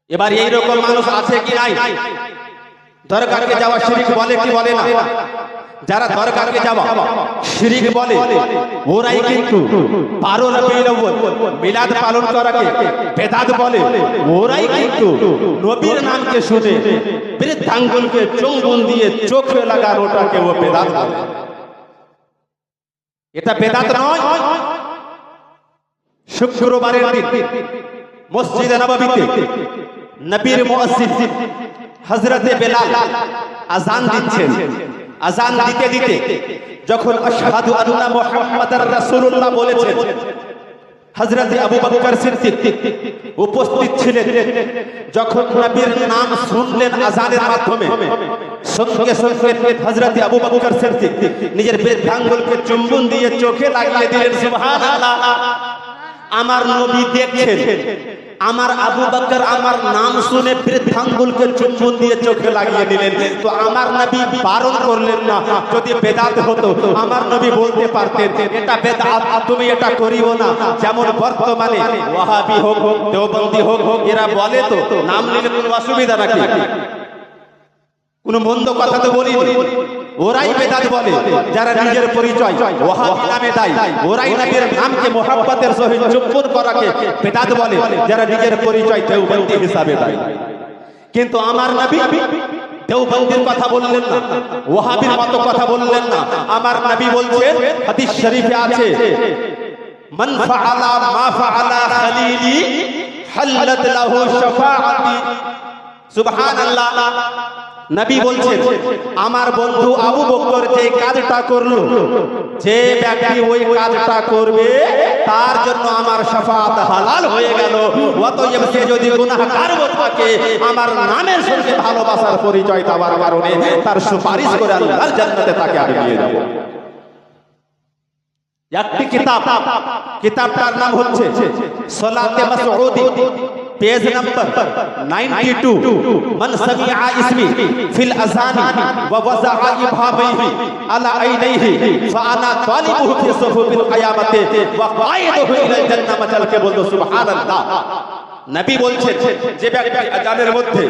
এবার এই রকম মানুষ আছে কি নাই? দরগাকে যাওয়া শিরক বলে কি বলে না? যারা দরগাকে যাওয়া শিরক বলে ওরাই কিন্তু 12 রবিউল আউয়াল মিলাদ পালন করাকে বেদাত বলে। ওরাই কিন্তু নবীর নামকে শুনে বৃদ্ধাঙ্গুলকে চুম্বন দিয়ে চোখে লাগানোটাকে ও বেদাত বলে। এটা বেদাত নয়। শুক্রবারের দিন মসজিদে নববীতে নবীর মুয়াজ্জিন হযরতে বেলাল আযান দিচ্ছেন। আযান দিতে দিতে যখন আশহাদু আন্না মুহাম্মাদার রাসূলুল্লাহ বলেছেন, হযরতে আবু বকর সিদ্দিক উপস্থিত ছিলেন। যখন নবীর নাম শুনলেন আযানের মাধ্যমে, সঙ্গে সঙ্গে হযরতে আবু বকর সিদ্দিক নিজের বৃদ্ধাঙ্গুলকে চুম্বন দিয়ে চোখে লাগিয়ে দিলেন। সুবহানাল্লাহ। আমার নবী দেখছেন, আমার আবু বকর আমার নাম শুনে বৃদ্ধাঙ্গুলকে চুম্বন দিয়ে চোখে লাগিয়ে দিলেন। তো আমার নবী বারণ করলেন না। যদি বেদাত হতো আমার নবী বলতে পারতেন এটা বেদাত, তুমি এটা করিও না। যেমন বর্তমানে ওয়াহাবি হোক, দেওবন্দি হোক, এরা বলে তো নাম নিলে কোনো অসুবিধা নাকি? কোনো মন্দ কথা তো বলি। ওরাই বেদাত বলে যারা নিজের পরিচয় ওয়াহাবি নামে দেয়। ওরাই নবীর নামকে মুহাব্বতের সহিত চুম্বন করাকে বেদাত বলে যারা নিজের পরিচয় দেওবন্দি হিসাবে দেয়। কিন্তু আমার নবী দেওবন্দির কথা বললেন না, ওয়াহাবির মতো কথা বললেন না। আমার নবী বলছেন, হাদিস শরীফে আছে, মান ফাআলা মা ফাআলা খালিলি হাল্লাত লাহু শাফাআতি। সুবহানাল্লাহ। নবী বলছেন, আমার বন্ধু আবু বকর যে কাজটা করলো, যে ব্যক্তি ওই কাজটা করবে তার জন্য আমার শাফাআত হালাল হয়ে গেল। অতএব সে যদি গুনাহগার থাকে আমার নামের সঙ্গে ভালোবাসার পরিচয় দেওয়ার কারণে তার সুপারিশ করে আল্লাহর জান্নাতে তাকে আমি নিয়ে যাব। একটি কিতাবটার নাম হচ্ছে সলাতে মাসউদি, পেজ নাম্বার 92। মান সামিআ ইসমি ফিল আযান ওয়া ওয়াযাআ ইবহামাইহি আলা আইনাইহি ফাআনা তালিবুহু ফি সুফুফিল কিয়ামাতি ওয়া কায়দুহু ইলাল জান্নাহ। মাতালকে বলতো সুবহানাল্লাহ। নবী বলছেন, যে ব্যক্তি আযানের মধ্যে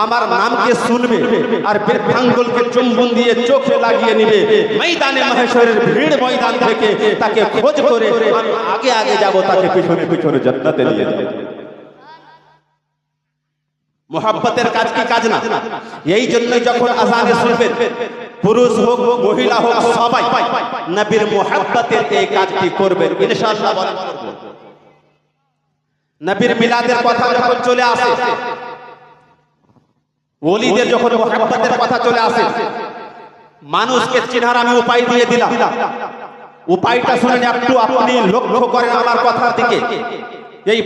আমার নামকে শুনবে আর বৃদ্ধাঙ্গুলকে চুম্বন দিয়ে চোখে লাগিয়ে নেবে, ময়দানে মাহশরের ভিড় ময়দান থেকে তাকে খোঁজ করে আমি আগে আগে যাব, তাকে পিছনে পিছনে জান্নাতে নিয়ে যাব। মুহাব্বতের কাজ কি কাজ না? এই জন্য যখন আযানে শুনবেন, পুরুষ হোক মহিলা হোক সবাই নবীর মুহাব্বতের এই কাজটি করবেন ইনশাআল্লাহ। নবীর মিলাদের কথা যখন চলে আসে, ওলিদের যখন মুহাব্বতের কথা চলে আসে, মানুষকে চেনার আমি উপায় দিয়ে দিলাম। উপায়টা শুনে একটু আপনি লক্ষ্য করেন আমার কথার দিকে। এই